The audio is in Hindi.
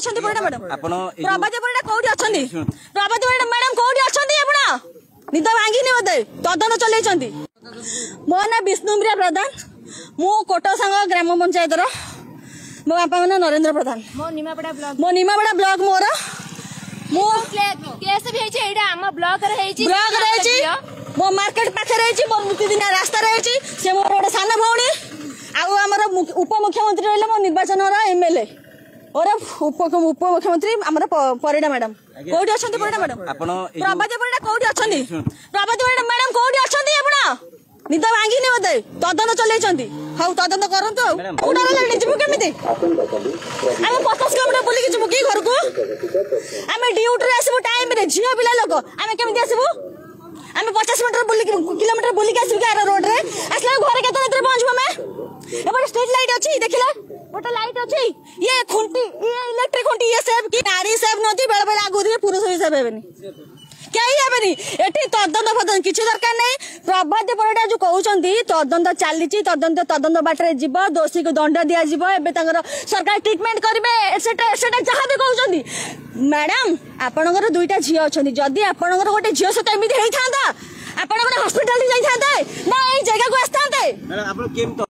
अछंती परिडा मैडम आपण प्रभात परिडा कोठी अछंती प्रभात परिडा मैडम कोठी अछंती आपण निद भांगी नि बदे तदन चलै छंती मो ना विष्णुप्रिया प्रधान मु कोटसांग ग्राम पंचायत रो मो बापा मन नरेंद्र प्रधान मो निमापड़ा ब्लॉक मोर मो केस भी हेची एडा हम ब्लॉक रे हेची मो मार्केट पाखे रही मो नितिदिना रास्ता रही से मोर गोटे सान भौणी आउ आमर उपमुख्यमंत्री रही मो निर्वाचन एमएलए और उपमुख्यमंत्री आमर परिडा मैडम कोठी अछंती परिडा मैडम प्रभात परिडा कोठी अछंती प्रभात परिडा मैडम कोठी अछंती आपण निद भांगी नि बदे तदन चलै छंती हाउ तदन करंतो उडा ले जिबु केमिति हम 50 किलोमीटर बुली जिबु की घर को हम ड्यूटी रे आसीबु टाइम रे झियो पिला लोक हम केमिति आसीबु हम 50 किलोमीटर बुली के आसीबु के रोड रे असला घर केते नेत्र पहुंचबो में एबे स्ट्रीट लाइट अछि देखिला गोटे लाइट अछि ये खुंटी ये इलेक्ट्रिक खुंटी ये सब की नारी सब नथी बेले बेले आगु दिए पुरुष हिसाब हेबेनी कई हेबेनी एठी तदन फदन किछि दरकार नै प्रभात परिडा जो कहउचंती तदन चली तदन बाटरे जीव दोषी को दंड दिया जीव एबे तांगर सरकार ट्रीटमेंट करिवे एसेटा जहा भी कहउचंती मैडम आपनगर दुईटा झियो अछंती जदी आपनगर गोटे झियो सत एमिति हेई थांदा आपन गोटे हॉस्पिटल जाई थांते ना एई जगह को आस्तांते मैडम आपन केम